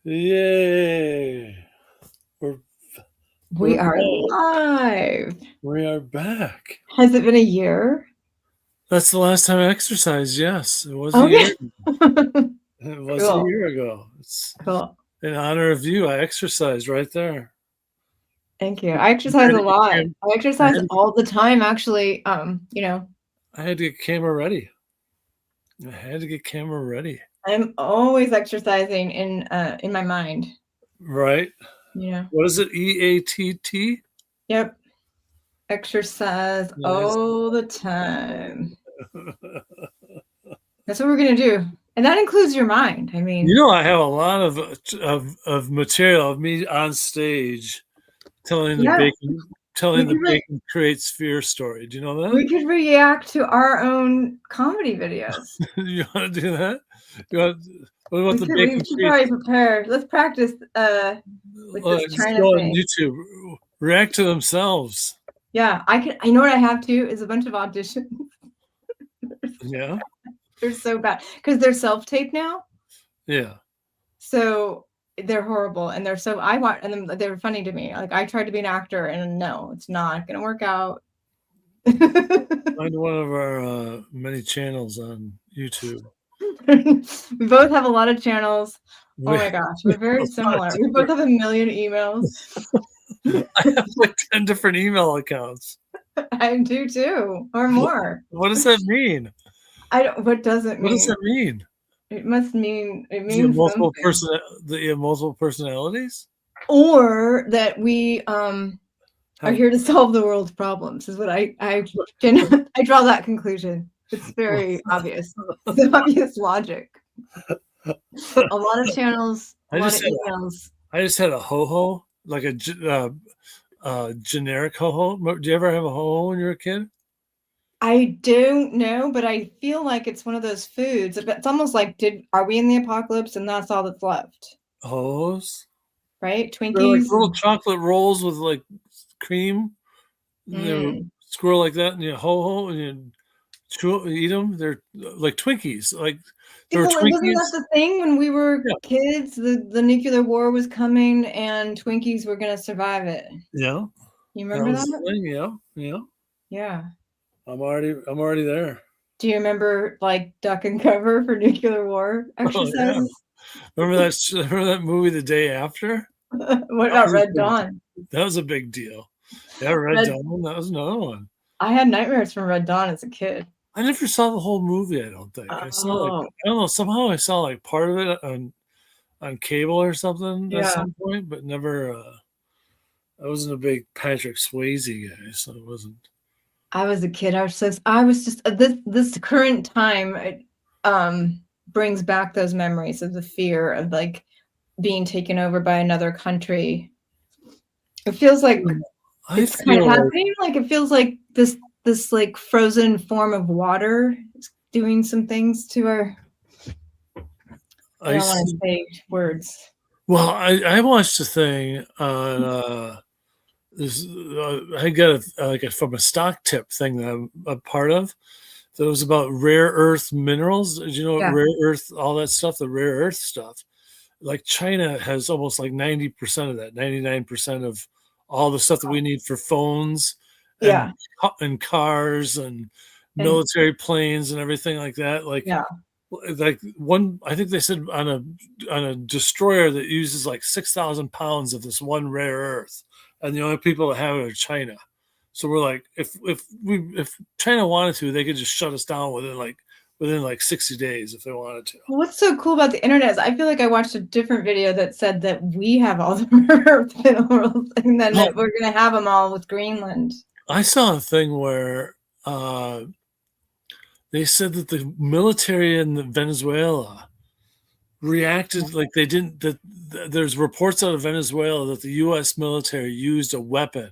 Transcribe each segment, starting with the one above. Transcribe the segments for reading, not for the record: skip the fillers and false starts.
Yay! We're We we're are back. live. We are back. Has it been a year? That's the last time I exercised. Yes, it was a year. Okay. It was a Cool. year ago. It's Cool. in honor of you. I exercised right there. Thank you. I I exercise had a to get lot. I I exercise had to get, all the time, actually. I had to get camera ready. I had to get camera ready. I'm always exercising in my mind. Right? Yeah. What is it? EATT? Yep. Exercise Nice. all the time. That's what we're gonna do. And that includes your mind. I You mean, know, I have a lot of material of me on stage yeah, telling we the could re- bacon creates fear story. Do you know that? we could react to our own comedy videos. You want to do that? You want, what about the We bacon should probably treats? prepare. Let's practice with this Just China go on thing. YouTube. React to themselves. Yeah, I know what I have to is a bunch of auditions. Yeah, They're so bad because they're self-tape now. yeah. So they're horrible and they're so I want and then they were funny to me. Like I tried to be an actor and no, it's not gonna work out. Find one of our many channels on YouTube. We both have a lot of channels. Oh We, my gosh, we're a very lot similar. We of both have a million emails. I have like 10 different email accounts. I do too, or What, more. what does that mean? I don't what does it What does mean? that mean? It must mean it Do you have means something. multiple personalities? Or that we are Have here to solve the world's problems is what I draw that conclusion. It's very obvious. It's obvious logic. A lot of channels, a I lot of just had emails. I just had a ho ho, like generic ho ho. Do you ever have a ho ho when you were a kid? I don't know, but I feel like it's one of those foods. It's almost like are we in the apocalypse and that's all that's left, Ho-hos? right? They're like Twinkies. little chocolate rolls with like cream. They're Mm. squirrel like that, and you ho ho, and you eat them. They're like Twinkies. Like there were Well, wasn't Twinkies. that the thing when we were Yeah, kids? The nuclear war was coming and Twinkies were gonna survive it. yeah. You That remember was the that? thing. Yeah, yeah. Yeah. I'm already there. Do you remember like duck and cover for nuclear war Oh yeah. exercises? Remember that movie The Day After? What That about was a Red big. Dawn? That was a big deal. Yeah, Red Red Dawn. That was another one. I had nightmares from Red Dawn as a kid. I never saw the whole movie, I don't think. I saw like Oh, I don't know, somehow I saw like part of it on cable or something at yeah. some point, but never I wasn't a big Patrick Swayze guy, so it wasn't. I was a kid. I was just this current time it, brings back those memories of the fear of like being taken over by another country. It feels like I it's kind of feel like happening. Like it feels like this like frozen form of water is doing some things to our I I don't want see to say words. well, I watched a thing on this I got like from a stock tip thing that I'm a part of. That was about rare earth minerals. Did you know Yeah. rare earth, all that stuff, the rare earth stuff? Like China has almost like 90% of that, 99% of all the stuff that we need for phones and Yeah. and cars and And military planes and everything like that. yeah. Like one, I think they said on a destroyer that uses like 6,000 pounds of this one rare earth, and the only people that have it are China. So we're like, if China wanted to, they could just shut us down within like 60 days if they wanted to. Well, what's so cool about the internet is I feel like I watched a different video that said that we have all the earth minerals and then Well, that we're going to have them all with Greenland. I saw a thing where they said that the military in Venezuela reacted like they didn't. There's reports out of Venezuela that the U.S. military used a weapon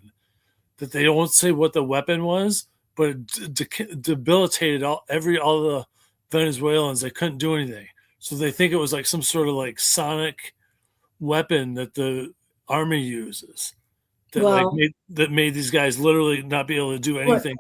that they don't say what the weapon was, but it debilitated all the Venezuelans. They couldn't do anything, so they think it was like some sort of like sonic weapon that the army uses that Well, that made these guys literally not be able to do what anything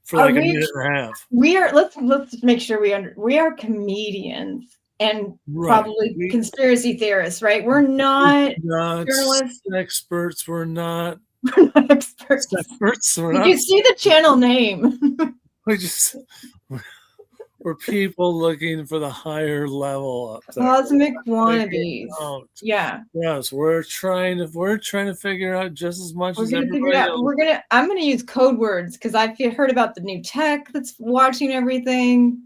for are like a we? minute and a half. We are. Let's make sure we are comedians, and Right. probably conspiracy theorists, right? We're not Not journalists. experts. We're not We're not experts. experts. We're Did not. you see the channel name? We just we're people looking for the higher level up there. Cosmic Figure it wannabes. out. Yeah. Yes, we're trying to figure out just as much We're as gonna figure it everybody out. else. I'm gonna use code words because I've heard about the new tech that's watching everything.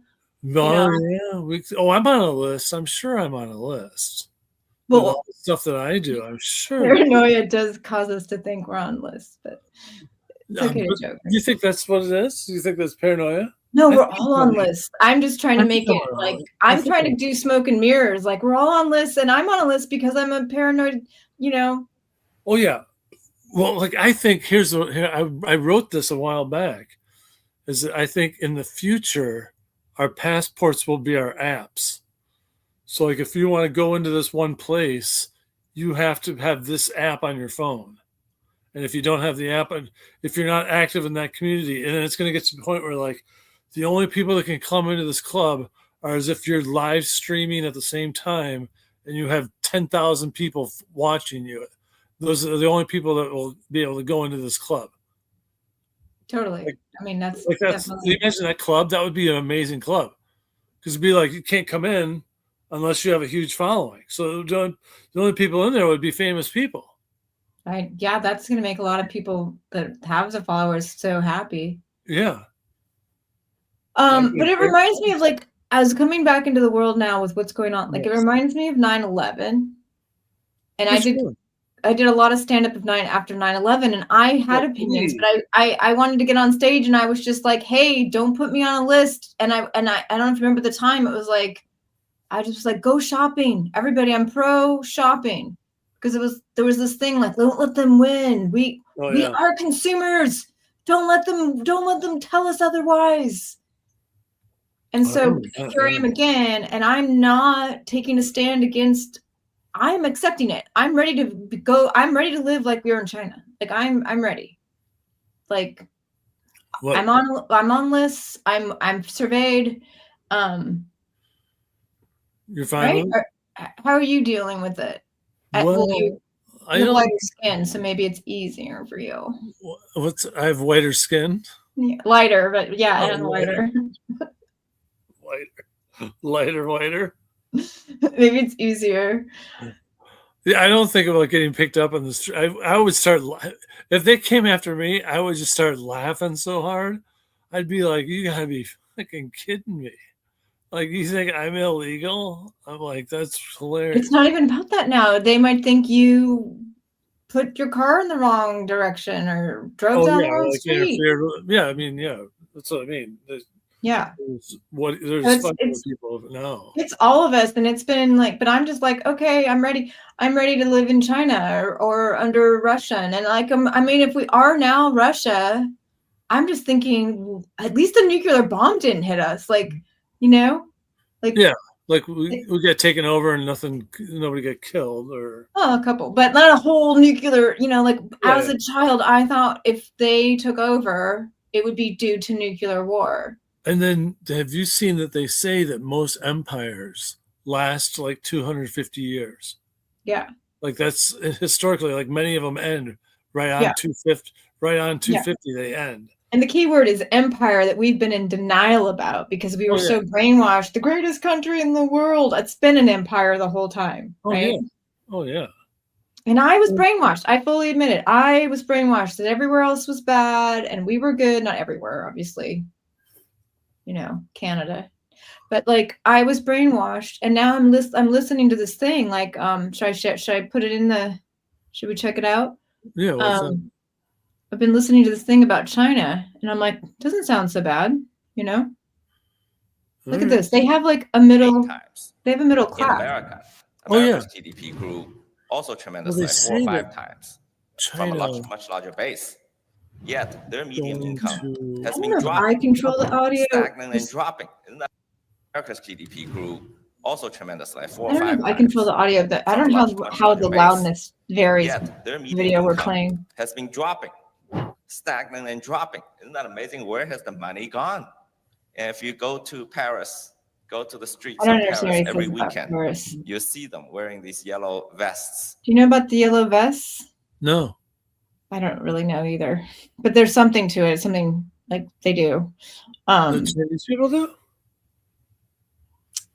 Oh, yeah. I'm on a list. I'm sure I'm on a list. With all Well, the stuff that I do, I'm sure. paranoia does cause us to think we're on lists, but it's okay to joke. You think that's what it is? You think that's paranoia? No, I we're think all on lists. I'm just trying to I make think it I'm on a like list. I I'm think trying to I'm- do smoke and mirrors. Like we're all on lists, and I'm on a list because I'm a paranoid. You know, Oh yeah. Well, like I think I wrote this a while back. Is that I think in the future our passports will be our apps. So like if you want to go into this one place, you have to have this app on your phone. And if you don't have the app, and if you're not active in that community, and then it's going to get to the point where like the only people that can come into this club are as if you're live streaming at the same time and you have 10,000 people watching you. Those are the only people that will be able to go into this club. totally. Like- I mean, that's Like that's, definitely. you imagine that club, that would be an amazing club. Because it'd be like you can't come in unless you have a huge following. So the only people in there would be famous people. Yeah, that's gonna make a lot of people that have the followers so happy. Yeah. But it reminds me of like as coming back into the world now with what's going on. Like it Yes. reminds me of 9/11. And Which one? I did a lot of stand up of after 9/11, and I had Oh, opinions, please. but I wanted to get on stage, and I was just like, hey, don't put me on a list. And I don't know if you remember the time, it was like I just was like, go shopping. Everybody, I'm pro shopping. Because there was this thing like, don't let them win. We are consumers. Don't let them tell us otherwise. And so here I am again, and I'm not taking a stand against. I'm accepting it. I'm ready to go. I'm ready to live like we were in China. Like I'm ready. Like What? I'm on lists. I'm surveyed. You're fine. Right? How are you dealing with it? Well, you I have don't. lighter skin, so maybe it's easier for you. I have whiter skin. Yeah, lighter, but yeah, Oh, and lighter. Lighter. Maybe it's easier. Yeah, I don't think about getting picked up on the street. I would start if they came after me. I would just start laughing so hard. I'd be like, "You gotta be fucking kidding me!" Like, you think I'm illegal? I'm like, that's hilarious. It's not even about that now. They might think you put your car in the wrong direction or drove down the wrong street. Yeah, I mean, yeah, that's what I mean. Yeah. There's people now. It's all of us, and it's been like, but I'm just like, okay, I'm ready. I'm ready to live in China or under Russia. And like, I mean, if we are now Russia, I'm just thinking at least the nuclear bomb didn't hit us. Like, you know, like yeah, like we got taken over and nobody got killed or a couple, but not a whole nuclear. You know, like as a child, I thought if they took over, it would be due to nuclear war. And then have you seen that they say that most empires last like 250 years? Yeah. Like that's historically, like many of them end right on 250. Right on 250, they end. And the key word is empire that we've been in denial about because we were so brainwashed. The greatest country in the world. It's been an empire the whole time. Right? Oh, yeah. And I was brainwashed. I fully admit it. I was brainwashed that everywhere else was bad and we were good. Not everywhere, obviously. You know, Canada. But like I was brainwashed. And now I'm listening to this thing. Like, should I put it in the, should we check it out? Yeah. What's that? I've been listening to this thing about China, and I'm like, doesn't sound so bad, you know? Look at this. They have like a middle. They have a middle class. In America, America's GDP grew also tremendously, like 4 or 5 times from a much larger base. Yet their median income has been dropping. I control the audio. Stagnant and dropping. America's GDP grew also tremendously, like 4 or 5 times. I control the audio. I don't know how the loudness varies. Yet their median video we're playing has been dropping. Stagnant and dropping. Isn't that amazing? Where has the money gone? And if you go to Paris Go to the streets I don't of understand Paris what he every says about weekend. Paris. You see them wearing these yellow vests. Do you know about the yellow vests? No. I don't really know either, but there's something to it. Something like they do. The Chinese people do?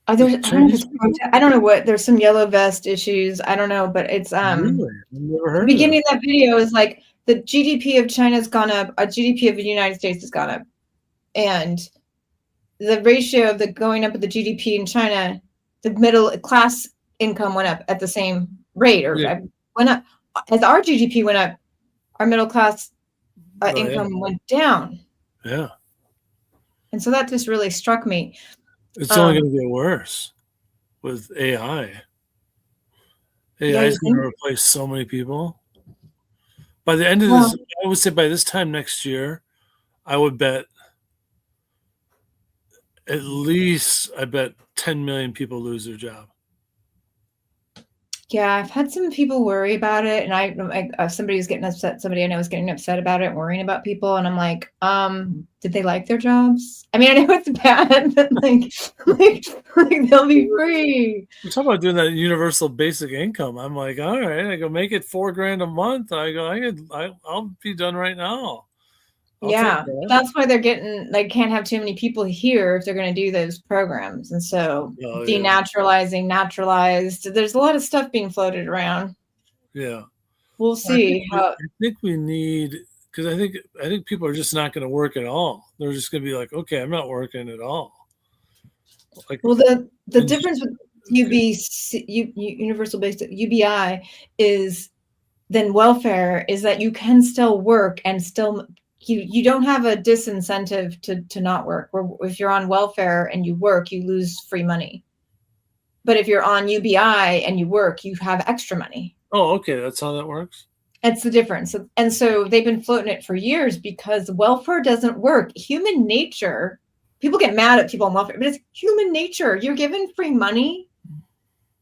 I don't know what. There's some yellow vest issues. I don't know, but it's Really? I've never heard the beginning of that video is like the GDP of China's gone up, a GDP of the United States has gone up, and the ratio of the going up of the GDP in China, the middle class income went up at the same rate, or went up as our GDP went up. Our middle class income went down. Yeah. And so that just really struck me. It's only going to get worse with AI. AI is going to replace so many people. By the end of this, I would say by this time next year, I would bet at least, 10 million people lose their job. Yeah, I've had some people worry about it, and somebody was getting upset. Somebody I know was getting upset about it, worrying about people, and I'm like, did they like their jobs? I mean, I know it's bad, but like they'll be free. You're talking about doing that universal basic income. I'm like, all right, I go make it $4,000 a month. I go, I'll be done right now. Yeah, that's why they're can't have too many people here if they're going to do those programs. And so denaturalizing, naturalized, there's a lot of stuff being floated around. Yeah. We'll see I think we need, because I think people are just not going to work at all. They're just going to be like, okay, I'm not working at all. Well, the difference with universal basic UBI is then welfare is that you can still work and still you don't have a disincentive to not work. If you're on welfare and you work, you lose free money. But if you're on UBI and you work, you have extra money. Oh, okay. That's how that works. That's the difference. And so they've been floating it for years because welfare doesn't work. Human nature, people get mad at people on welfare, but it's human nature. You're given free money.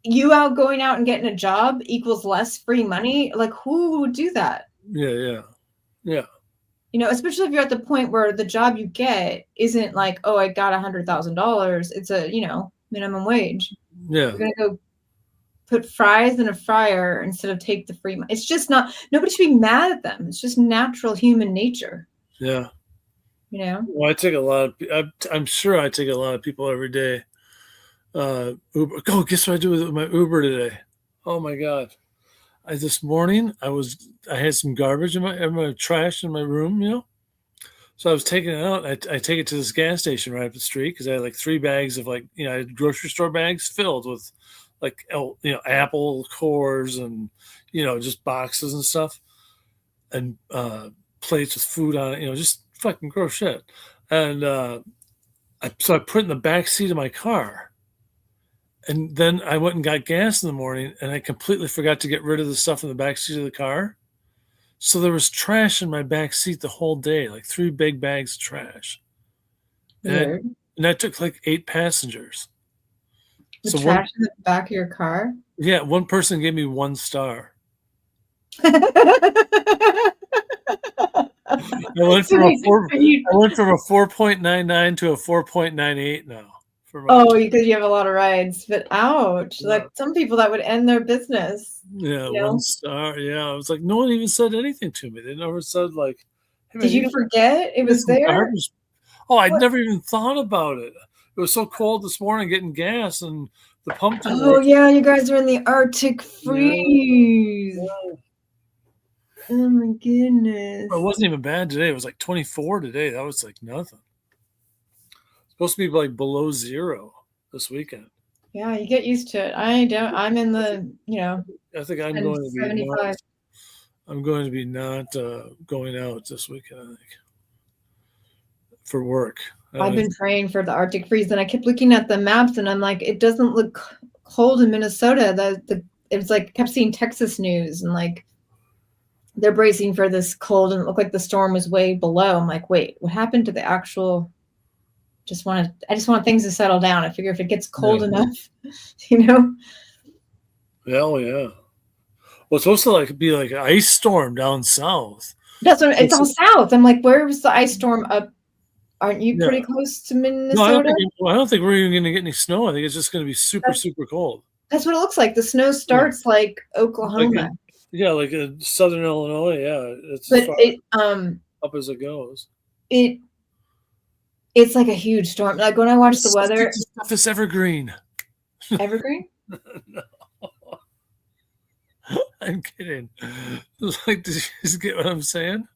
You going out and getting a job equals less free money. Like, who would do that? Yeah. You know, especially if you're at the point where the job you get isn't like, oh, I got $100,000. It's a, minimum wage. Yeah. You're going to go put fries in a fryer instead of take the free money. It's just not, nobody should be mad at them. It's just natural human nature. Yeah. Well, I take a lot of, I'm sure I take a lot of people every day. Uber. Oh, guess what I do with my Uber today? Oh my God. This morning I had some garbage in my trash in my room, So I was taking it out. I take it to this gas station right up the street because I had like 3 bags of I had grocery store bags filled with apple cores and just boxes and stuff and plates with food on it, just fucking gross shit. And so I put it in the back seat of my car. And then I went and got gas in the morning, and I completely forgot to get rid of the stuff in the back seat of the car. So there was trash in my back seat the whole day, like 3 big bags of trash. And I took like 8 passengers. The trash in the back of your car? Yeah, one person gave me 1 star. I went from a 4.99 to a 4.98 now. Because you have a lot of rides, but ouch! Yeah. Like some people that would end their business. Yeah, 1 star. Yeah, I was like, no one even said anything to me. They never said like, hey, did you forget it was there? Garbage. Oh, I'd never even thought about it. It was so cold this morning getting gas and the pump didn't work. Yeah, you guys are in the Arctic freeze. Yeah. Oh my goodness! It wasn't even bad today. It was like 24 today. That was like nothing. Supposed to be like below 0 this weekend. Yeah, you get used to it. I don't. I'm in the, I think I'm going to be 75. I'm going to be not going out this weekend, I think, for work. I've been praying for the Arctic freeze, and I kept looking at the maps, and I'm like, it doesn't look cold in Minnesota. It was like kept seeing Texas news, and like they're bracing for this cold, and it looked like the storm was way below. I'm like, wait, what happened to the actual? I just want things to settle down. I figure if it gets cold enough, Hell yeah. Well, it's supposed to be like an ice storm down south. That's what it's all south. I'm like, where was the ice storm up Aren't you pretty close to Minnesota? No, I don't think we're even going to get any snow. I think it's just going to be super cold. That's what it looks like. The snow starts like Oklahoma. Like in southern Illinois. Yeah, it's up as it goes. It's like a huge storm. Like when I watch the weather, stuff is evergreen. Evergreen? No. I'm kidding. Like, did you get what I'm saying?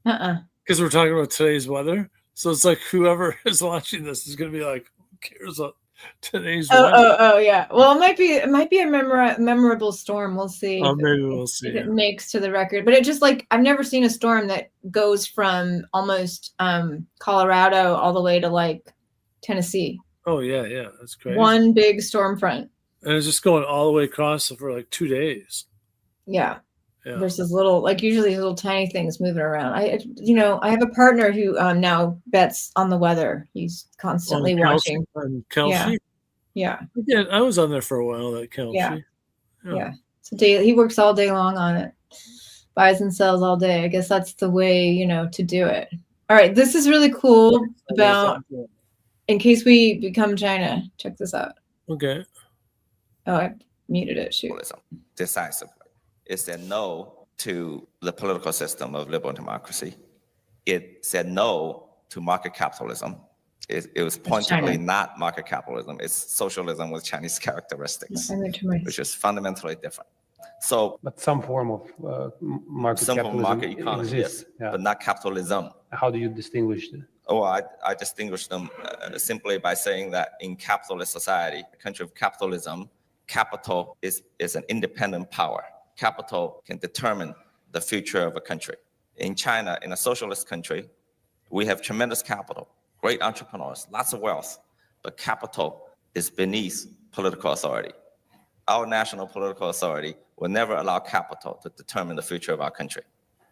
Because we're talking about today's weather. So it's like whoever is watching this is going to be like, who cares about today's weather? Oh, yeah. Well, it might be a memorable storm. We'll see. Maybe we'll see. If it makes to the record. But it just like, I've never seen a storm that goes from almost Colorado all the way to like Tennessee. Oh, yeah. That's crazy. One big storm front. And it's just going all the way across for like 2 days. Yeah. Versus usually little tiny things moving around. I have a partner who now bets on the weather. He's constantly watching. Kelsey? Yeah. I was on there for a while, that Kelsey. Yeah. He works all day long on it. Buys and sells all day. I guess that's the way, to do it. All right. This is really cool about, in case we become China. Check this out. Okay. Oh, I muted it. Shoot. Decisively. It said no to the political system of liberal democracy. It said no to market capitalism. It was pointedly not market capitalism. It's socialism with Chinese characteristics, which is fundamentally different. So, but some form of market capitalism economy, exists, yes, but not capitalism. How do you distinguish them? Oh, I distinguish them simply by saying that in capitalist society, a country of capitalism, capital is an independent power. Capital can determine the future of a country. In China, in a socialist country, we have tremendous capital, great entrepreneurs, lots of wealth, but capital is beneath political authority. Our national political authority will never allow capital to determine the future of our country.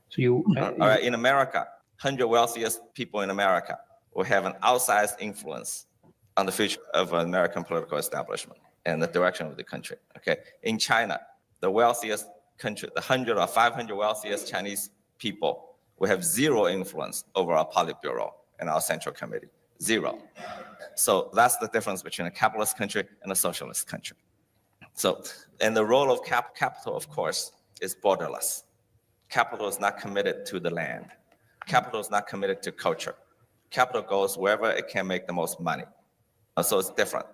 So all right, in America, 100 wealthiest people in America will have an outsized influence on the future of an American political establishment and the direction of the country. Okay, in China, the wealthiest country, the 100 or 500 wealthiest Chinese people will have zero influence over our Politburo and our Central Committee. Zero. So that's the difference between a capitalist country and a socialist country. So, and the role of capital, of course, is borderless. Capital is not committed to the land. Capital is not committed to culture. Capital goes wherever it can make the most money. So it's different.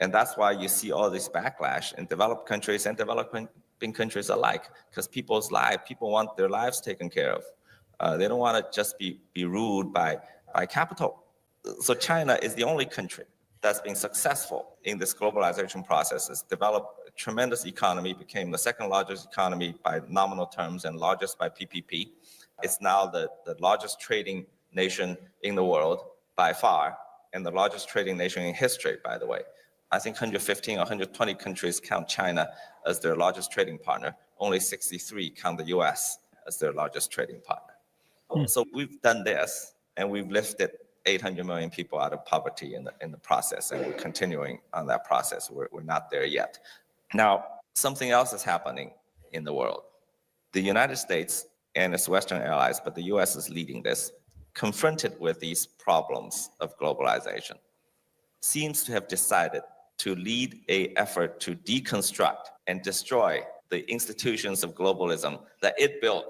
And that's why you see all this backlash in developed countries and developing countries alike, because people want their lives taken care of. They don't want to just be ruled by capital. So China is the only country that's been successful in this globalization process. It's developed a tremendous economy, became the second largest economy by nominal terms and largest by PPP. It's now the largest trading nation in the world by far, and the largest trading nation in history, by the way. I think 115 or 120 countries count China as their largest trading partner. Only 63 count the US as their largest trading partner. So we've done this, and we've lifted 800 million people out of poverty in the process, and we're continuing on that process. We're not there yet. Now, something else is happening in the world. The United States and its Western allies, but the US is leading this, confronted with these problems of globalization, seems to have decided to lead an effort to deconstruct and destroy the institutions of globalism that it built.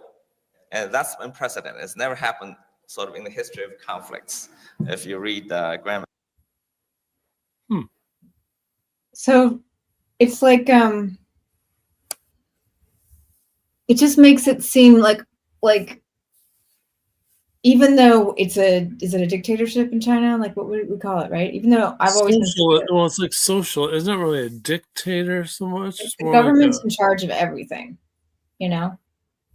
And that's unprecedented. It's never happened sort of in the history of conflicts. If you read Graham. So it's like, it just makes it seem like even though is it a dictatorship in China? Like what would we call it, right? Even though I've always well, it's like social. Isn't it really a dictator so much? The government's in charge of everything, Yeah.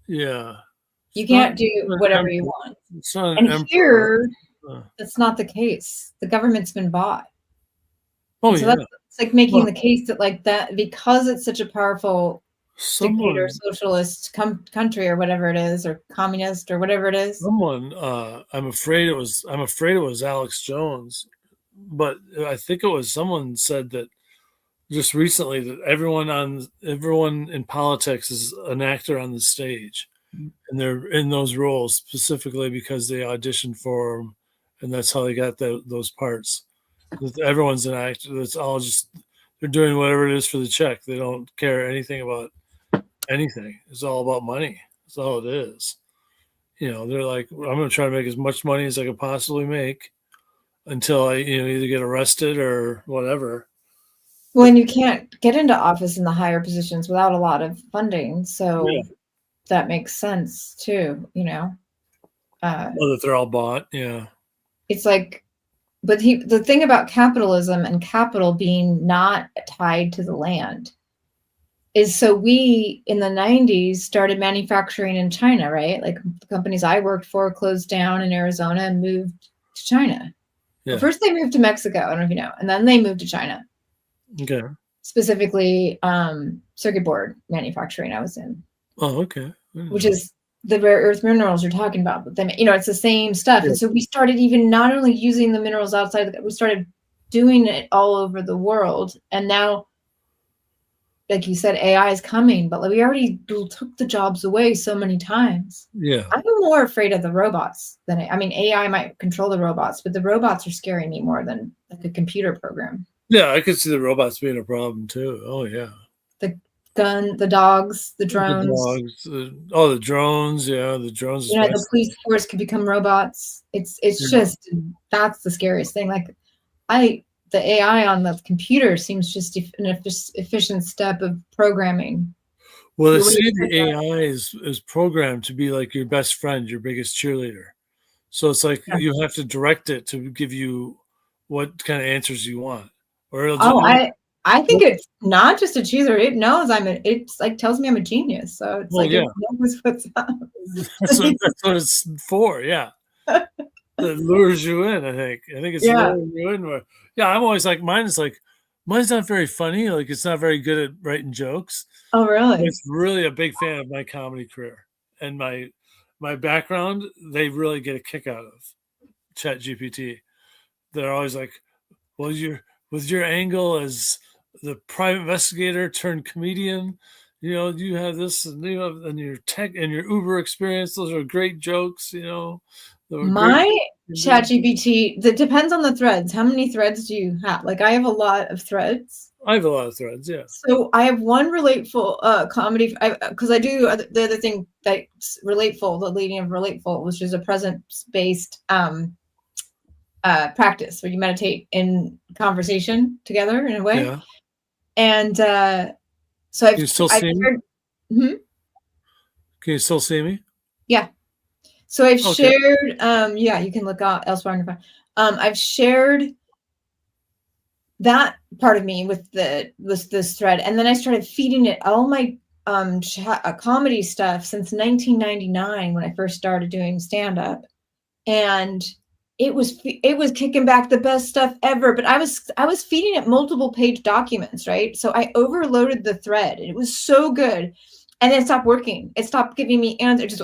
You can't do whatever you want. And here, that's not the case. The government's been bought. Oh, so it's like making the case that like that, because it's such a powerful dictator, socialist country or whatever it is, or communist or whatever it is. I'm afraid it was Alex Jones, but I think it was someone said that just recently that everyone in politics is an actor on the stage, and they're in those roles specifically because they auditioned for them and that's how they got those parts. Everyone's an actor. It's all just they're doing whatever it is for the check. They don't care anything about anything. It's all about money. That's all it is. They're like, I'm going to try to make as much money as I can possibly make until I, either get arrested or whatever. When you can't get into office in the higher positions without a lot of funding, so that makes sense too. That they're all bought. Yeah. It's like, but the thing about capitalism and capital being not tied to the land is, so we in the 90s started manufacturing in China, right? Like the companies I worked for closed down in Arizona and moved to China. Yeah. First they moved to Mexico, I don't know if you know, and then they moved to China. Okay. Specifically, circuit board manufacturing I was in. Oh, okay. Which is the rare earth minerals you're talking about, but then it's the same stuff. Yeah. And so we started even not only using the minerals outside, we started doing it all over the world. And now, like you said, AI is coming, but we already took the jobs away so many times. Yeah. I'm more afraid of the robots than AI might control the robots, but the robots are scaring me more than like a computer program. Yeah, I could see the robots being a problem too. Oh yeah. The dogs, the drones. The dogs, the drones. Yeah, the drones. The police force could become robots. It's just, that's the scariest thing. Like the AI on the computer seems just an efficient step of programming. Well, they say the AI is programmed to be like your best friend, your biggest cheerleader. So it's like you have to direct it to give you what kind of answers you want. Or I think it's not just a cheeser. It knows it's like tells me I'm a genius. So it's it knows what's up. That's what it's for. Yeah. It lures you in, I think. I think it's luring you in. Yeah, I'm always like, mine's not very funny. Like it's not very good at writing jokes. Oh, really? It's really a big fan of my comedy career and my background. They really get a kick out of ChatGPT. They're always like, well, with your angle as the private investigator turned comedian, you have this and and your tech and your Uber experience. Those are great jokes, My ChatGPT, that depends on the threads. How many threads do you have? Like I have a lot of threads. I have a lot of threads, yeah. So I have one Relateful comedy, because I do the other thing that's Relateful, the leading of Relateful, which is a presence-based practice where you meditate in conversation together in a way. Yeah. And so Can you still see me? Can you still see me? Yeah. So I've shared, you can look out elsewhere on your phone. I've shared that part of me with this thread, and then I started feeding it all my comedy stuff since 1999 when I first started doing stand-up, and it was kicking back the best stuff ever. But I was feeding it multiple page documents, right? So I overloaded the thread, and it was so good, and then it stopped working. It stopped giving me answers.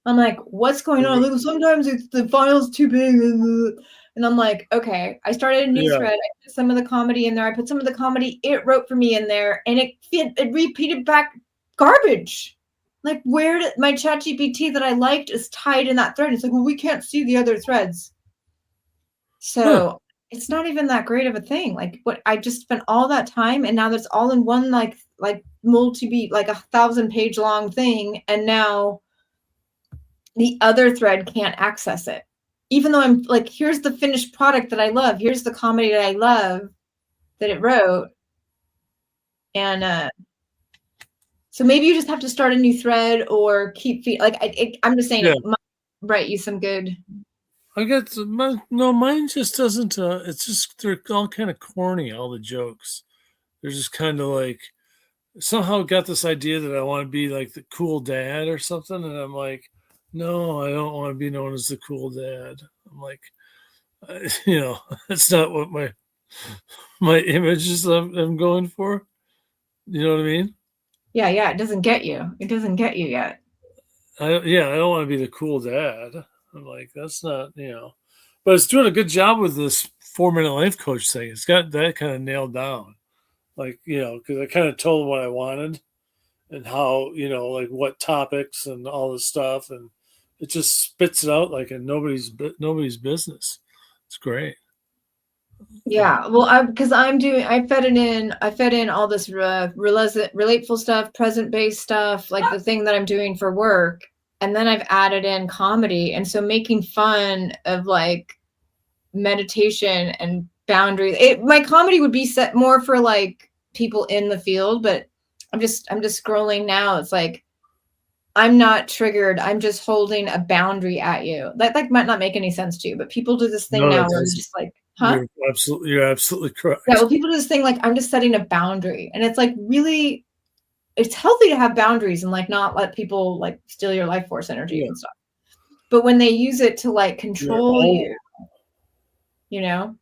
I'm like, what's going on? Sometimes the file's too big. And I'm like, okay. I started a new thread. I put some of the comedy in there. I put some of the comedy it wrote for me in there. And it repeated back garbage. Like, where did my ChatGPT that I liked is tied in that thread? It's like, well, we can't see the other threads. So it's not even that great of a thing. Like, what I just spent all that time, and now that's all in one like multi-beat, like 1,000-page long thing. And now the other thread can't access it, even though I'm like, here's the finished product that I love. Here's the comedy that I love that it wrote. And so maybe you just have to start a new thread or keep I'm just saying, it might write you some good. I got mine just doesn't. It's just they're all kind of corny. All the jokes, they're just kind of like somehow got this idea that I want to be like the cool dad or something, and I'm like, no, I don't want to be known as the cool dad. I'm like, that's not what my image is I'm going for. You know what I mean? Yeah. It doesn't get you. It doesn't get you yet. I don't want to be the cool dad. I'm like, that's not, but it's doing a good job with this 4-minute life coach thing. It's got that kind of nailed down. Like, because I kind of told them what I wanted and how, like what topics and all this stuff. And it just spits it out like a nobody's business. It's great. Yeah, well, I fed in all this relateful stuff, present based stuff, like the thing that I'm doing for work, and then I've added in comedy, and so making fun of like meditation and boundaries. My comedy would be set more for like people in the field, but I'm just scrolling now. It's like I'm not triggered. I'm just holding a boundary at you. That like might not make any sense to you, but people do this thing No, now that where does. it's just like, huh? You're absolutely correct. Yeah, well, people do this thing like I'm just setting a boundary, and it's like really, it's healthy to have boundaries and like not let people like steal your life force energy Yeah. and stuff. But when they use it to like control Yeah. you know.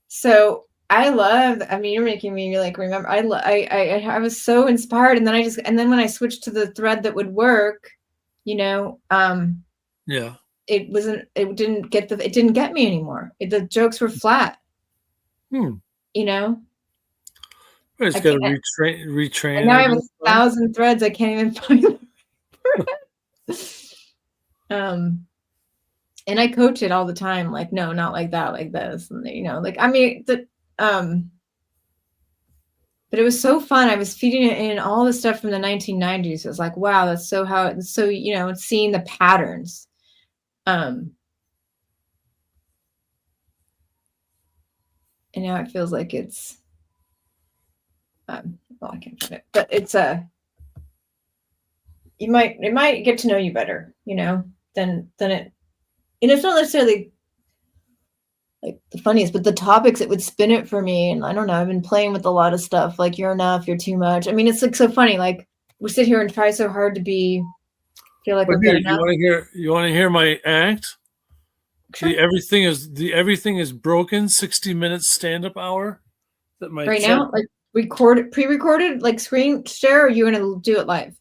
So I love. I mean, you're making me like remember. I was so inspired, and then when I switched to the thread that would work, you know, Yeah. it didn't get me anymore. The jokes were flat. You know. It's got to retrain. And now I have 1,000 threads. I can't even find them. And I coach it all the time. Like, no, not like that, like this. And you know, like, I mean, but it was so fun. I was feeding it in all the stuff from the 1990s. It was like, wow, that's so, you know, seeing the patterns. And now it feels like it's, well, I can't find it, but it's it might get to know you better, you know, than it, and it's not necessarily like the funniest, but the topics it would spin it for me. And I don't know, I've been playing with a lot of stuff like you're enough, you're too much. I mean, it's like so funny. Like we sit here and try so hard to feel like we're good enough. You want to hear my act? Sure. The everything is broken 60 minutes stand-up hour that my right now, like pre-recorded, like screen share, or are you going to do it live?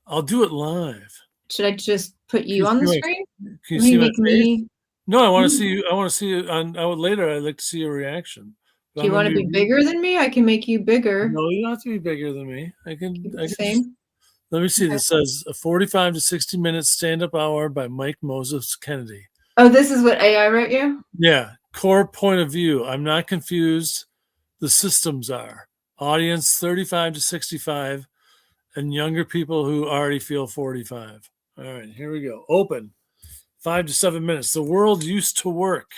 I'll do it live. Should I just put you on the screen? Can you see my face? No, I want to Mhm. see you. I want to see you later. I'd like to see your reaction. Do you want to be bigger than me? I can make you bigger. No, you don't have to be bigger than me. I can Same. Let me see. This says a 45 to 60 minutes stand-up hour by Mike Moses Kennedy. Oh, this is what AI wrote you? Yeah. Core point of view. I'm not confused. The systems are. Audience 35 to 65 and younger people who already feel 45. All right, here we go. Open. 5 to 7 minutes. The world used to work.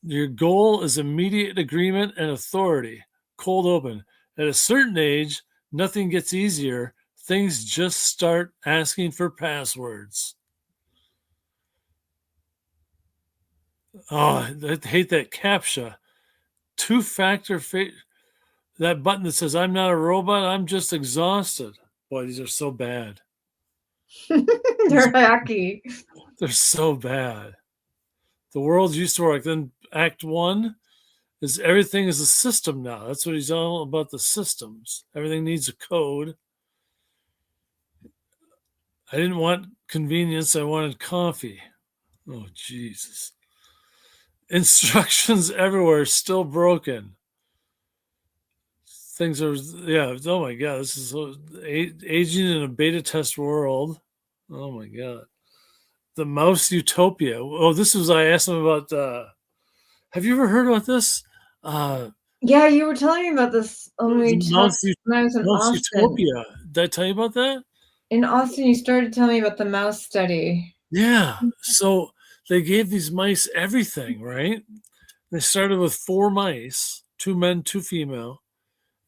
Your goal is immediate agreement and authority. Cold open. At a certain age, nothing gets easier. Things just start asking for passwords. Oh, I hate that CAPTCHA. Two-factor that button that says I'm not a robot, I'm just exhausted. Boy, these are so bad. They're hacky. They're so bad. The world used to work. Then Act 1 is everything is a system now. That's what he's all about, the systems. Everything needs a code. I didn't want convenience. I wanted coffee. Oh, Jesus. Instructions everywhere, still broken. Things are, yeah. Oh my God. This is aging in a beta test world. Oh my God. The Mouse Utopia. Oh, this was, I asked him about, have you ever heard about this? Yeah, you were telling me about this when I was in Mouse Austin. Utopia. Did I tell you about that? In Austin, you started telling me about the mouse study. Yeah. So they gave these mice everything, right? They started with 4 mice, 2 men, 2 female.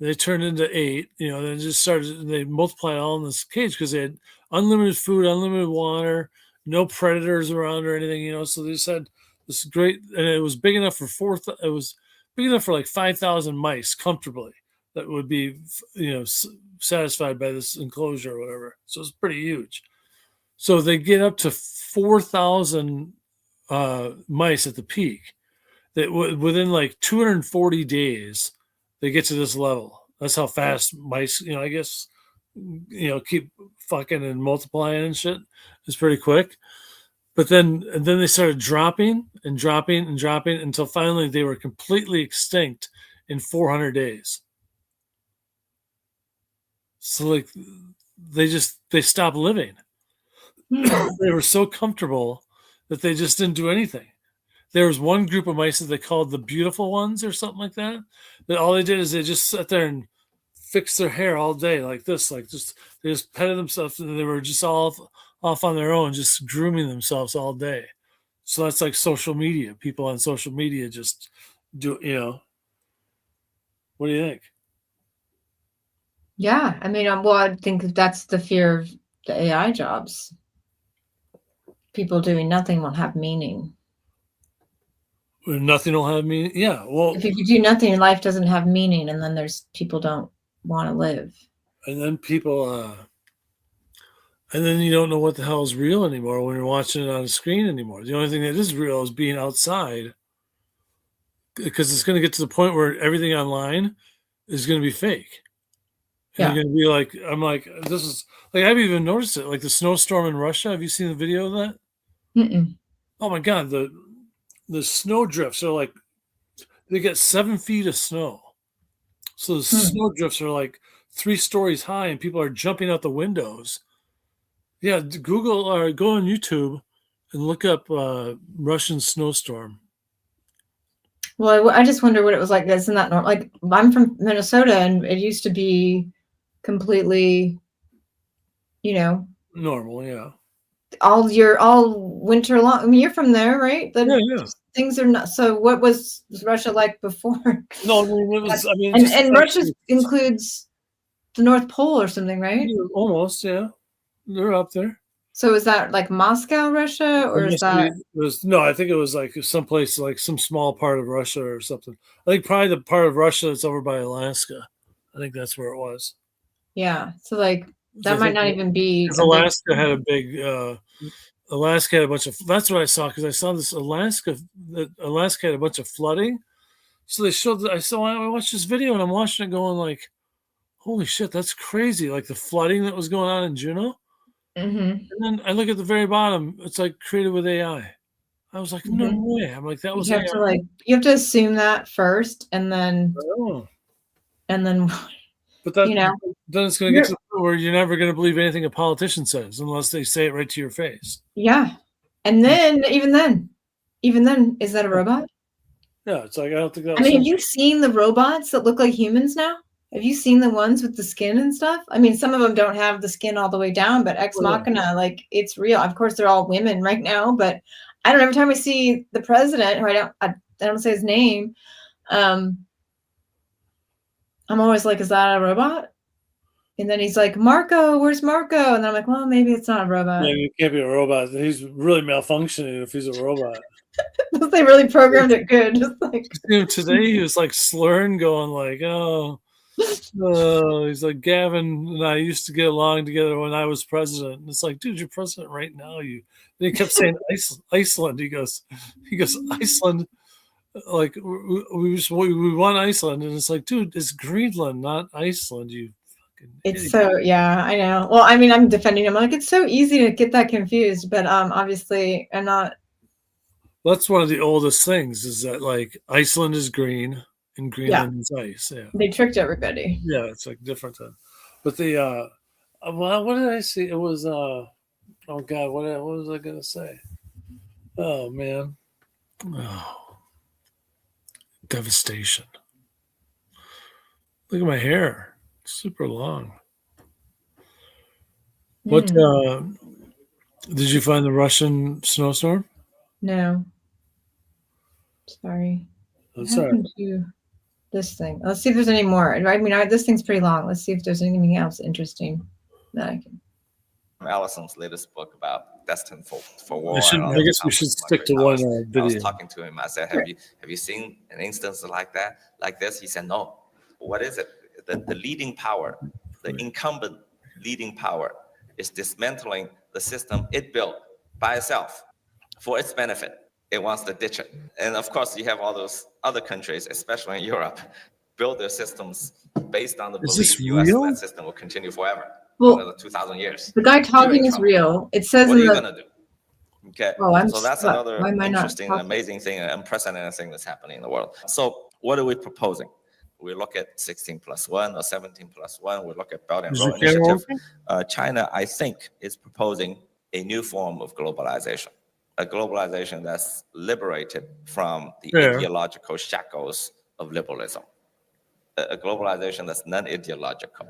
They turned into 8, you know, they just started, they multiplied all in this cage because they had unlimited food, unlimited water, no predators around or anything, you know. So they just had this great, and it was big enough for it was big enough for like 5,000 mice comfortably that would be, you know, satisfied by this enclosure or whatever. So it's pretty huge. So they get up to 4,000 mice at the peak. That within like 240 days, they get to this level. That's how fast mice, you know, I guess, you know, keep fucking and multiplying and shit. It's pretty quick. But then they started dropping and dropping and dropping until finally they were completely extinct in 400 days. So like they stopped living. They were so comfortable that they just didn't do anything. There was one group of mice that they called the beautiful ones or something like that. That all they did is they just sat there and fixed their hair all day like this, like just they just petted themselves and they were just all off on their own, just grooming themselves all day. So that's like social media. People on social media just do, what do you think? Yeah, I mean, well, I think that's the fear of the AI jobs. People doing nothing will have meaning. Nothing will have meaning. Yeah, well, If you do nothing, life doesn't have meaning, and then there's people don't want to live. and then people, and then you don't know what the hell is real anymore when you're watching it on a screen anymore. The only thing that is real is being outside, because it's going to get to the point where everything online is going to be fake. And you're going to be like, I'm like, this is like, I've even noticed it, like the snowstorm in Russia. Have you seen the video of that? Mm-mm. Oh my God, the snow drifts are like, they get 7 feet of snow. So the snow drifts are like 3 stories high and people are jumping out the windows. Yeah, Google or go on YouTube and look up Russian snowstorm. Well, I just wonder what it was like. Isn't that normal? Like, I'm from Minnesota, and it used to be completely, Normal, yeah. all winter long. I mean, you're from there, right? Yeah. Things are not. So, what was Russia like before? No, I mean, it was. I mean, and Russia includes the North Pole or something, right? Almost, yeah. They're up there. So is that like Moscow, Russia, or is that? No, I think it was like someplace like some small part of Russia or something. I think probably the part of Russia that's over by Alaska. I think that's where it was. Yeah. So like that might not even be. Alaska had a big. Alaska had a bunch of. That's what I saw because I saw this Alaska. That Alaska had a bunch of flooding. So they showed. I watched this video and I'm watching it going like, holy shit, that's crazy! Like the flooding that was going on in Juneau. And then I look at the very bottom. It's like created with AI. I was like, no way. I'm like, that was. You have to you have to assume that first, and then. But that, then it's going to get to the point where you're never going to believe anything a politician says unless they say it right to your face. Yeah, and then even then, is that a robot? Yeah, it's like I don't think that. I mean, have you seen the robots that look like humans now? Have you seen the ones with the skin and stuff? I mean, some of them don't have the skin all the way down, but Ex Machina, like it's real. Of course, they're all women right now, but I don't know. Every time I see the president, who I don't say his name, I'm always like, is that a robot? And then he's like, Marco, where's Marco? And then I'm like, well, maybe it's not a robot. Yeah, it can't be a robot. He's really malfunctioning if he's a robot. They really programmed it good. Just like today, he was like slurring, going like, "Oh, he's like Gavin and I used to get along together when I was president." And it's like, dude, you're president right now. And he kept saying Iceland. He goes, Iceland. Like we won Iceland, and it's like, dude, it's Greenland, not Iceland. You fucking. It's idiot. so yeah, I know. Well, I mean, I'm defending him. Like it's so easy to get that confused, but obviously I'm not. That's one of the oldest things is that like Iceland is green and Greenland is ice. Yeah. They tricked everybody. Yeah, it's like different. But the well, what did I see? It was oh God, what was I gonna say? Oh man. Oh. Devastation. Look at my hair. It's super long. What did you find the Russian snowstorm? No. Sorry. That's all right. To this thing. Let's see if there's any more. I mean, this thing's pretty long. Let's see if there's anything else interesting that I can. Allison's latest book about Destined for War. I guess we should stick to one video. I was talking to him. I said, "Have you seen an instance like that, like this?" He said, "No." What is it? The leading power, the incumbent leading power, is dismantling the system it built by itself for its benefit. It wants to ditch it. And of course, you have all those other countries, especially in Europe, build their systems based on the belief the U.S. system will continue forever. Well, another 2,000 years. The guy talking is real. It says what are you going to do? Okay. Oh, so that's another interesting, amazing thing, an unprecedented thing that's happening in the world. So what are we proposing? We look at 16 plus 1 or 17 plus 1. We look at Belt and Road Initiative. China, I think, is proposing a new form of globalization, a globalization that's liberated from the Fair. ideological shackles of liberalism, a globalization that's non-ideological,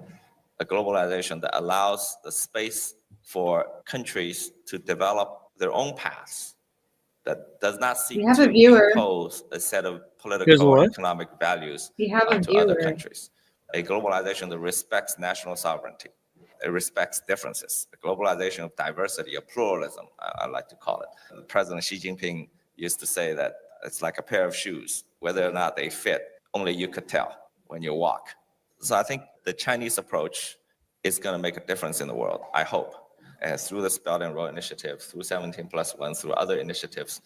a globalization that allows the space for countries to develop their own paths, that does not seek We have a to viewer. impose a set of Here's political or what? economic values We have a to other viewer. countries. A globalization that respects national sovereignty. It respects differences. A globalization of diversity, of pluralism, I like to call it. President Xi Jinping used to say that it's like a pair of shoes. Whether or not they fit, only you could tell when you walk. So I think the Chinese approach is going to make a difference in the world, I hope. And through the Belt and Road Initiative, through 17+1, through other initiatives,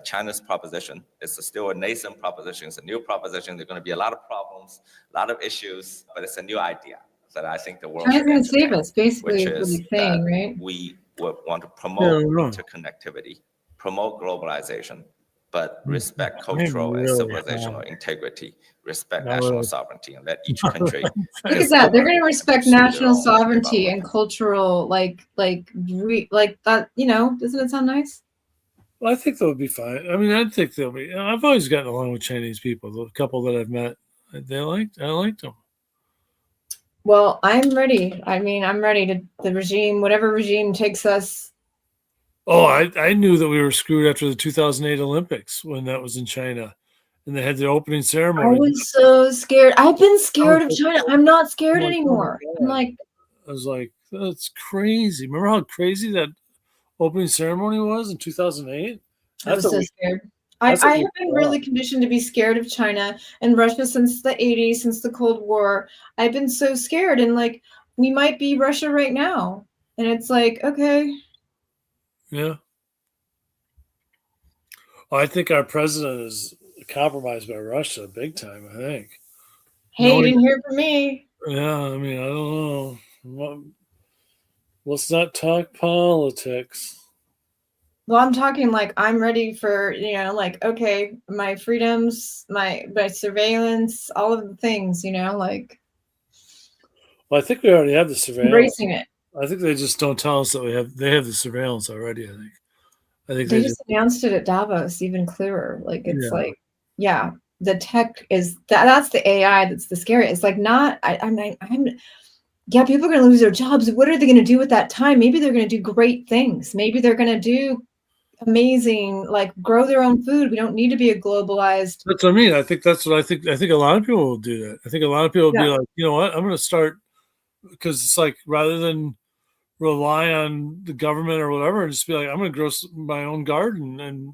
China's proposition is still a nascent proposition. It's a new proposition. There are going to be a lot of problems, a lot of issues, but it's a new idea that I think the world China's should going to save entertain, us, basically, which is what is he's saying, that right? we would want to Yeah, promote no. interconnectivity, promote globalization, but Mm, respect I'm cultural and really civilizational hard. integrity, respect Not national really. sovereignty, and let each country Look at Yes. that. They're going to and respect pursue their national own sovereignty development. and cultural, like that, you know, doesn't it sound nice? Well, I think they'll be fine. I mean, I think they'll be. I've always gotten along with Chinese people. The couple that I've met, I liked them. Well, I'm ready. I mean, I'm ready to the regime, whatever regime takes us. Oh, I knew that we were screwed after the 2008 Olympics when that was in China, and they had the opening I ceremony. was so scared. I've been scared of so China. I'm not scared I'm like, oh my anymore. I'm God. like, I was like, that's crazy. Remember how crazy that opening ceremony was in 2008? I was so scared. that's I what we have been saw. really conditioned to be scared of China and Russia since the 80s, since the Cold War. I've been so scared, and like, we might be Russia right now. And it's like, okay. Yeah. Well, I think our president is compromised by Russia big time. I think. Hey, you Knowing- didn't hear from me. Yeah, I mean, I don't know. Let's not talk politics. Well, I'm talking like I'm ready for, you know, like, okay, my freedoms, my surveillance, all of the things, you know, like Well, I think we already have the surveillance. embracing it. I think they just don't tell us that they have the surveillance already. I think They just announced it at Davos even clearer. Like, it's Yeah. like, yeah, the tech is that's the AI that's the scary. It's like not, yeah, people are going to lose their jobs. What are they going to do with that time? Maybe they're going to do great things. Maybe they're going to do amazing, like grow their own food. We don't need to be a globalized. That's what I mean. I think that's what I think. I think a lot of people will do that. I think a lot of people will be Yeah. like, you know what, I'm going to start, because it's like rather than rely on the government or whatever, just be like, I'm going to grow my own garden. And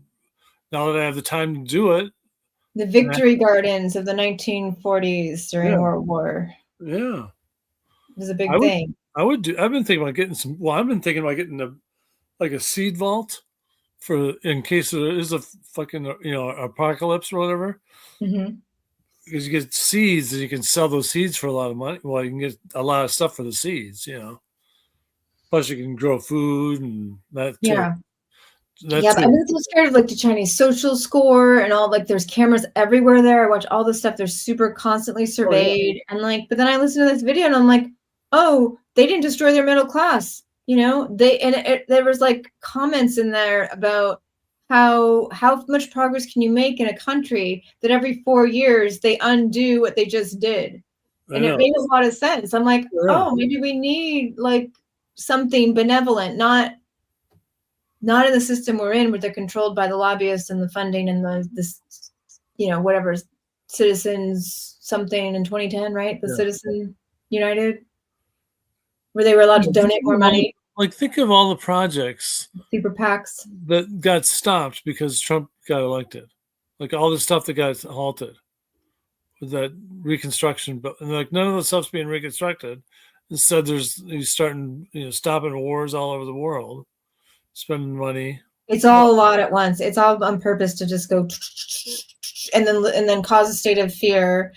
now that I have the time to do it, The victory gardens of the 1940s during Yeah. World War yeah, was a big I would- thing. I've been thinking about getting some. Well, I've been thinking about getting a seed vault for in case there is a fucking apocalypse or whatever. Mhm. Because you get seeds and you can sell those seeds for a lot of money. Well, you can get a lot of stuff for the seeds, Plus, you can grow food and that. Yeah. That's Yeah, but I've been so scared of like the Chinese social score and all, like there's cameras everywhere there. I watch all this stuff. They're super constantly surveyed. And like, but then I listen to this video and I'm like, oh, they didn't destroy their middle class. There was like comments in there about how much progress can you make in a country that every 4 years they undo what they just did. And it made a lot of sense. I'm like, oh, maybe we need like something benevolent, not in the system we're in, where they're controlled by the lobbyists and the funding and whatever citizens something in 2010, right? The Citizen United, where they were allowed to donate more money. Like, think of all the projects Super PACs that got stopped because Trump got elected. Like all the stuff that got halted with that reconstruction, but like none of the stuff's being reconstructed. Instead, he's starting, stopping wars all over the world, spending money. It's all a lot at once. It's all on purpose to just go and then cause a state of fear,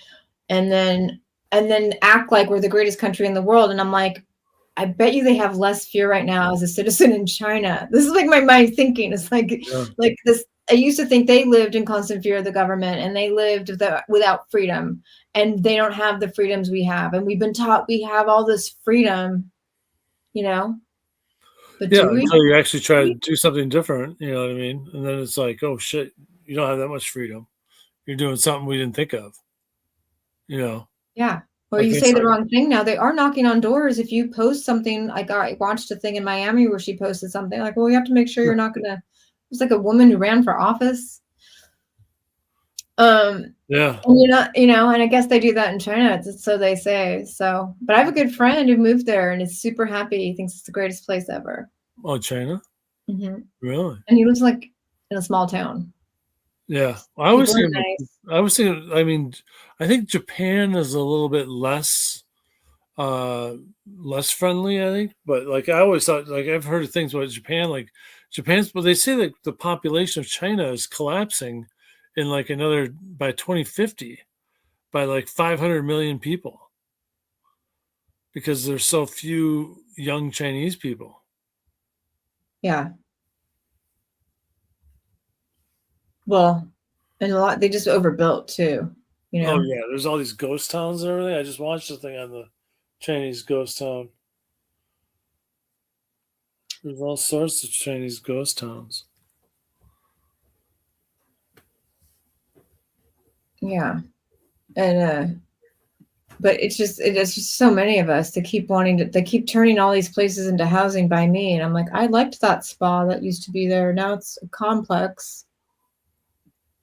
and then act like we're the greatest country in the world. And I'm like, I bet you they have less fear right now as a citizen in China. This is like my mind thinking. It's like this. I used to think they lived in constant fear of the government and they lived without freedom, and they don't have the freedoms we have. And we've been taught we have all this freedom, But Yeah, do we? until you actually try to do something different, you know what I mean? And then it's like, oh shit, you don't have that much freedom. You're doing something we didn't think of. You know. Yeah. Or Like you they say the said. wrong thing now. They are knocking on doors. If you post something, like I watched a thing in Miami where she posted something like, well, you have to make sure you're not gonna. It was like a woman who ran for office. Yeah. And and I guess they do that in China, so they say. So, but I have a good friend who moved there and is super happy. He thinks it's the greatest place ever. Oh, China? Hmm. Really? And he lives like in a small town. Yeah. People are nice. I was thinking, I mean, I think Japan is a little bit less less friendly, I think. But like I always thought, like I've heard of things about Japan, like Japan's, but they say that the population of China is collapsing in like another by 2050 by like 500 million people because there's so few young Chinese people. Yeah. Well, and a lot they just overbuilt too. Oh yeah, there's all these ghost towns and everything. I just watched the thing on the Chinese ghost town. There's all sorts of Chinese ghost towns. Yeah. And but it's just so many of us to keep wanting to they keep turning all these places into housing by me. And I'm like, I liked that spa that used to be there. Now it's a complex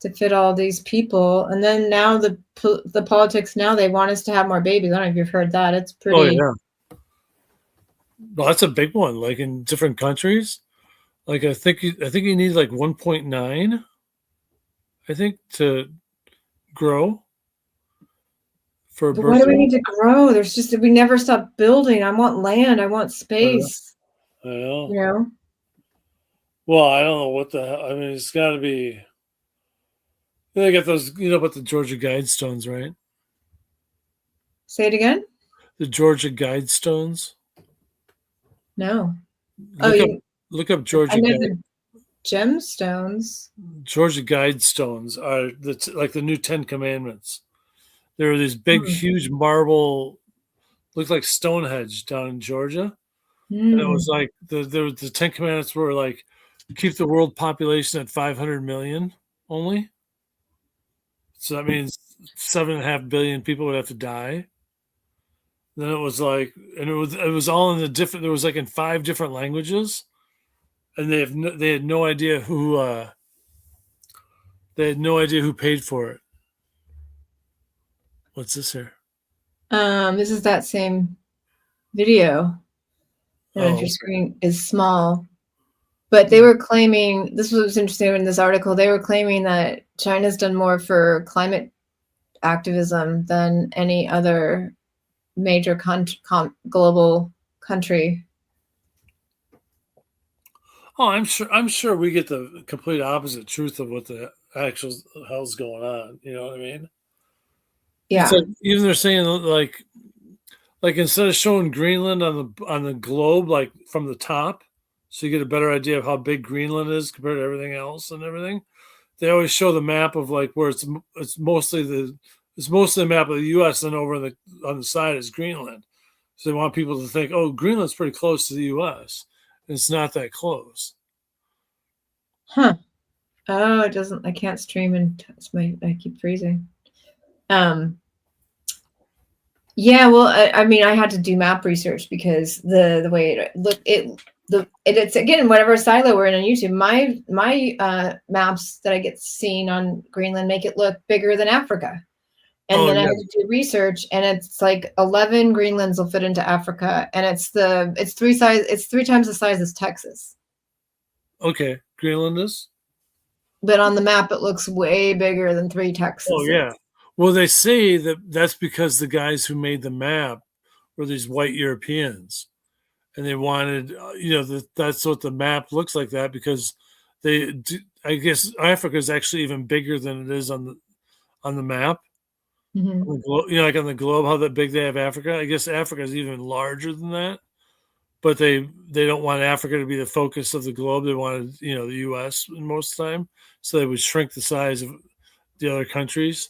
to fit all these people. And then now the politics now they want us to have more babies. I don't know if you've heard that. It's pretty. Oh yeah. Well, that's a big one. Like in different countries, like I think you need like 1.9. I think to grow for But birth why do we rate. need to grow? There's just we never stop building. I want land. I want space. I know. You know. Well, I don't know what the hell. I mean, it's got to be. They got those, you know, about the Georgia Guidestones, right? Say it again. The Georgia Guidestones. No. Look up Georgia. I know the gemstones. Georgia Guidestones are like the new 10 Commandments. There are these big, huge marble, look like Stonehenge down in Georgia. And it was like the 10 Commandments were like keep the world population at 500 million only. So that means 7.5 billion people would have to die. Then it was like, and it was all in the different. There was like in 5 different languages, and they had no idea who paid for it. What's this here? This is that same video. I don't know if your Oh. screen is small, but they were claiming this was interesting in this article. They were claiming that China's done more for climate activism than any other major global country. Oh, I'm sure we get the complete opposite truth of what the actual hell's going on. You know what I mean? Yeah. It's like, even they're saying like instead of showing Greenland on the globe like from the top, so you get a better idea of how big Greenland is compared to everything else and everything. They always show the map of like where it's mostly the map of the U.S. and over on the side is Greenland. So they want people to think, oh, Greenland's pretty close to the U.S. And it's not that close. Huh. Oh, it doesn't. I can't stream and I keep freezing. Yeah, well, I mean, I had to do map research because the way it's again whatever silo we're in on YouTube. My maps that I get seen on Greenland make it look bigger than Africa, and then I had to do research, and it's like 11 Greenlands will fit into Africa, and it's 3 times the size as Texas. Okay, Greenland is. But on the map, it looks way bigger than 3 Texas. Oh yeah. Well, they say that's because the guys who made the map were these white Europeans, and they wanted, that's what the map looks like that because I guess Africa is actually even bigger than it is on the map. Mm-hmm. Like on the globe, how that big they have Africa. I guess Africa is even larger than that, but they don't want Africa to be the focus of the globe. They wanted, the U.S. most of the time, so they would shrink the size of the other countries.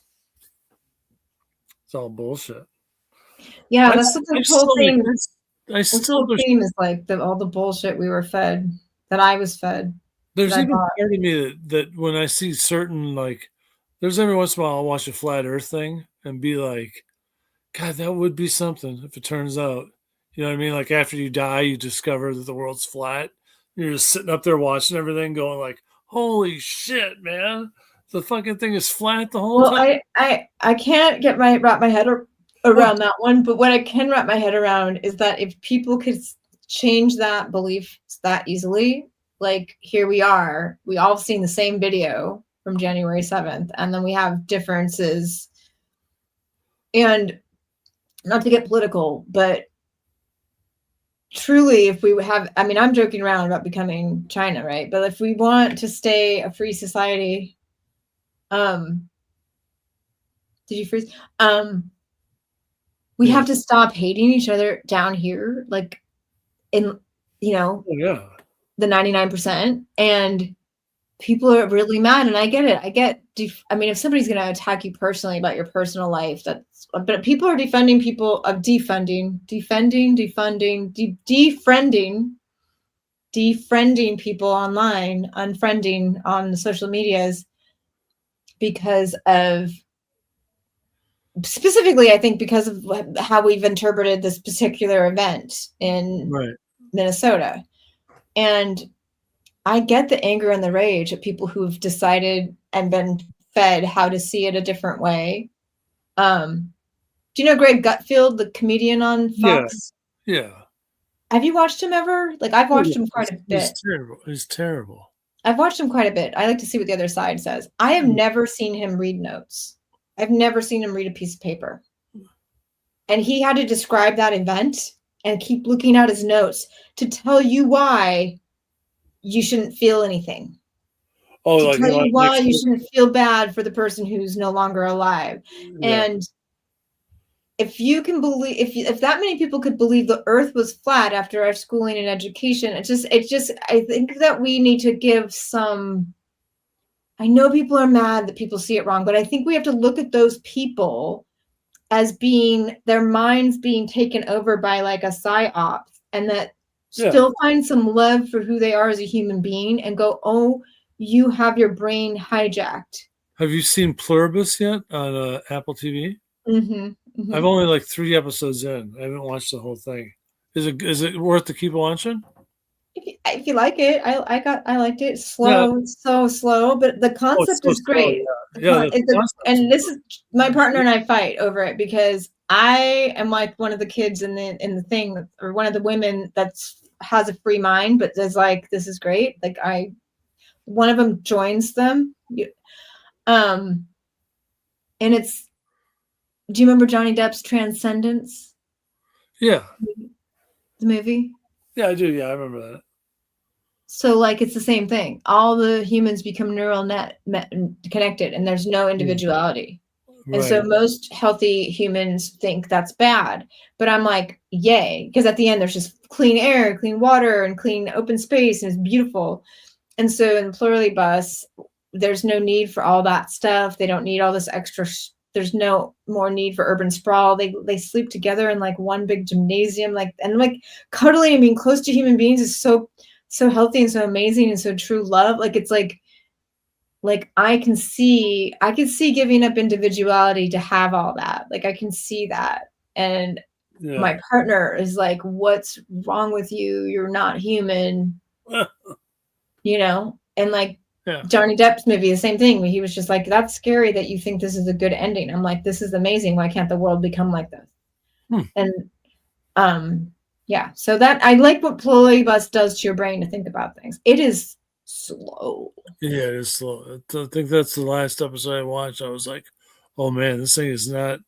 It's all bullshit. Yeah, that's what the whole thing. I This still whole theme is like all the bullshit we were fed, that I was fed. there's that I even bought. part of me that when I see certain like, there's every once in a while I'll watch a flat Earth thing and be like, God, that would be something if it turns out. You know what I mean? Like after you die, you discover that the world's flat. You're just sitting up there watching everything, going like, "Holy shit, man! The fucking thing is flat the whole Well, time." I can't wrap my head around that one, but what I can wrap my head around is that if people could change that belief that easily, like here we are, we all seen the same video from January 7th, and then we have differences. And not to get political, but truly, if we have, I mean, I'm joking around about becoming China, right? But if we want to stay a free society, did you freeze? We have to stop hating each other down here, like in, Oh, yeah. the 99%. And people are really mad, and I get it. I mean, if somebody's going to attack you personally about your personal life, but people are defending defriending people online, unfriending on the social medias because of, specifically, I think because of how we've interpreted this particular event in Minnesota. And I get the anger and the rage of people who've decided and been fed how to see it a different way. Do you know Greg Gutfield, the comedian on Fox? Yeah. Have you watched him ever? Like, I've watched him quite a bit. He's terrible. I've watched him quite a bit. I like to see what the other side says. I have never seen him read notes. I've never seen him read a piece of paper. And he had to describe that event and keep looking at his notes to tell you why you shouldn't feel anything. Oh, to tell you why you shouldn't feel bad for the person who's no longer alive. Yeah. And if you can believe, if that many people could believe the earth was flat after our schooling and education, I think that we need to give some, I know people are mad that people see it wrong, but I think we have to look at those people as being, their minds being taken over by like a psyop, and that still find some love for who they are as a human being and go, oh, you have your brain hijacked. Have you seen Pluribus yet on Apple TV? Mm-hmm. Mm-hmm. I've only like 3 episodes in. I haven't watched the whole thing. Is it worth to keep watching? If you like it, I liked it. Slow, so slow, but the concept is great. And this is, my partner and I fight over it because I am like one of the kids in the thing, or one of the women has a free mind, but is like, this is great. Like one of them joins them. And it's, do you remember Johnny Depp's Transcendence? Yeah. The movie? Yeah, I do. Yeah, I remember that. So like, it's the same thing. All the humans become neural net connected, and there's no individuality. Right. And so most healthy humans think that's bad, but I'm like, yay. Because at the end, there's just clean air, clean water, and clean open space, and it's beautiful. And so in Pluribus, there's no need for all that stuff. They don't need all this extra. There's no more need for urban sprawl. They sleep together in like one big gymnasium, and cuddling and being close to human beings is so healthy and so amazing and so true love. Like it's like I can see giving up individuality to have all that. Like I can see that. And my partner is like, what's wrong with you? You're not human. And like Johnny Depp's movie, the same thing. He was just like, that's scary that you think this is a good ending. I'm like, this is amazing. Why can't the world become like this? And so that I like what Pluribus does to your brain to think about things. It is slow. Yeah, it is slow. I think that's the last episode I watched. I was like, oh man, this thing is not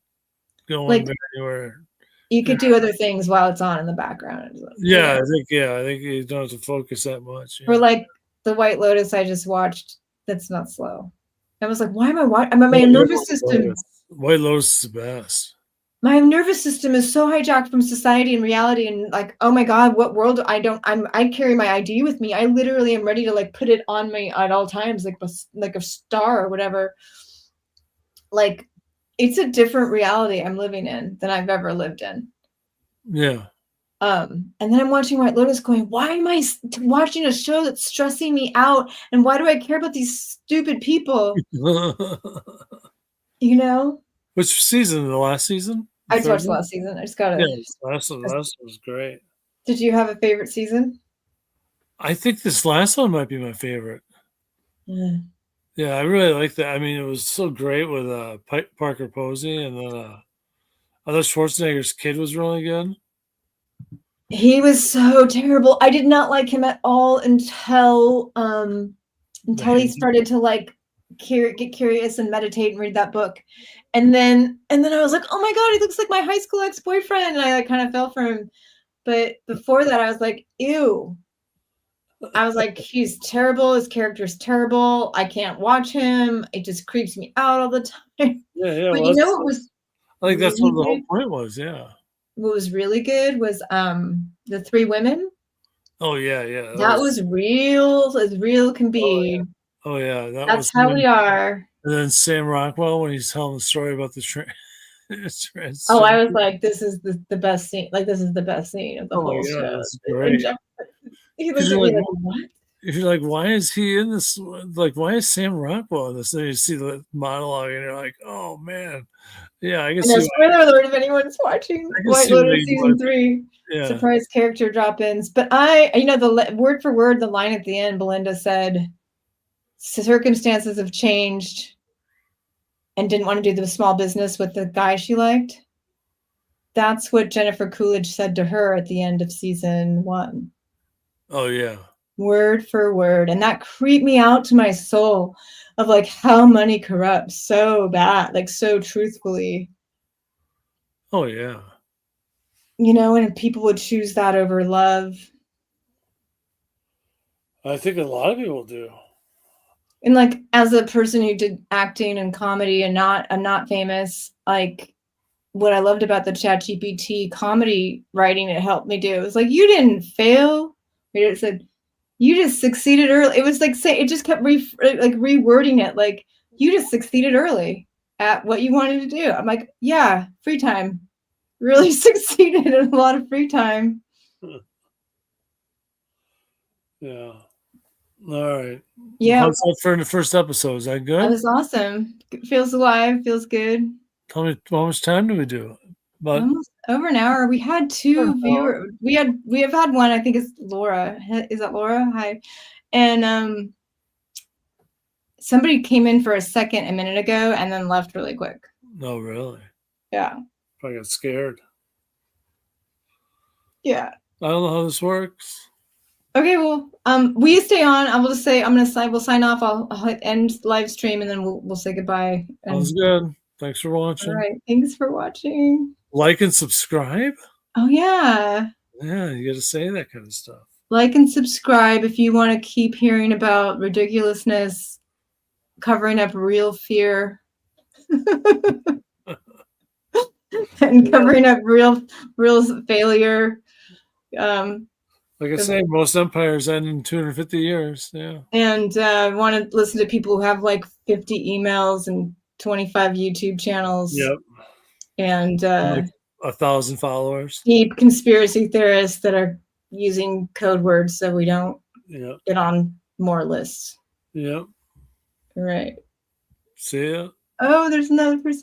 going anywhere. You could do other things while it's on in the background. I think you don't have to focus that much. Or like the White Lotus I just watched, that's not slow. I was like, why am I watching? My nervous system. White Lotus is the best. My nervous system is so hijacked from society and reality, and like, oh my God, what world? I carry my ID with me. I literally am ready to like put it on me at all times, like a star or whatever. Like, it's a different reality I'm living in than I've ever lived in. Yeah. And then I'm watching White Lotus going, why am I watching a show that's stressing me out? And why do I care about these stupid people? You know? Which season? The last season? I just watched the one? last season. I just gotta. Yeah, last one was great. Did you have a favorite season? I think this last one might be my favorite. Yeah. Yeah, I really like that. I mean, it was so great with Parker Posey, and then I thought Schwarzenegger's kid was really good. He was so terrible. I did not like him at all until he started to like get curious and meditate and read that book. And then I was like, oh my God, he looks like my high school ex-boyfriend. And I like kind of fell for him. But before that, I was like, ew. I was like, he's terrible. His character's terrible. I can't watch him. It just creeps me out all the time. Yeah. But Well, you know what was I think that's really what the whole good? point was. Yeah. What was really good was the three women. Oh yeah. That was real, as real can be. Oh yeah. That's how we are. And then Sam Rockwell, when he's telling the story about the train. Oh, I was like, this is the best scene. Like, this is the best scene of the whole yeah, show. that's great. He looked at me like, what? If you're like, why is he in this? Like, why is Sam Rockwell in this? Then you see the monologue, and you're like, oh man, yeah, I guess. And spoiler alert if anyone's watching White Lotus season 3. Yeah. Surprise character drop-ins. But the word for word, the line at the end, Belinda said, circumstances have changed, and didn't want to do the small business with the guy she liked. That's what Jennifer Coolidge said to her at the end of season 1. Oh yeah. Word for word. And that creeped me out to my soul of like how money corrupts so bad, like so truthfully. Oh yeah. You know, and people would choose that over love. I think a lot of people do. And like, as a person who did acting and comedy and I'm not famous, like what I loved about the ChatGPT comedy writing it helped me do, it was like, you didn't fail. It said, you just succeeded early. It was like, it just kept rewording it. Like, you just succeeded early at what you wanted to do. I'm like, yeah, free time. Really succeeded in a lot of free time. Yeah. All right. Yeah. How's that for the first episode? Is that good? That was awesome. Feels alive. Feels good. Tell me, how much time do we do? But almost over an hour. We had 2 viewers. We have had one. I think it's Laura. Is that Laura? Hi. And somebody came in for a second a minute ago and then left really quick. No, really? Yeah. I got scared. Yeah. I don't know how this works. Okay, well, will you stay on? I will just say we'll sign off. I'll hit end live stream and then we'll say goodbye. Sounds good. Thanks for watching. All right. Thanks for watching. Like and subscribe. Oh yeah. Yeah, you got to say that kind of stuff. Like and subscribe if you want to keep hearing about ridiculousness, covering up real fear, and covering up real failure. Like I say, most empires end in 250 years. Yeah. And want to listen to people who have like 50 emails and 25 YouTube channels. Yep. And like 1,000 followers. Deep conspiracy theorists that are using code words so we don't get on more lists. Yep. Right. See ya. Oh, there's another person.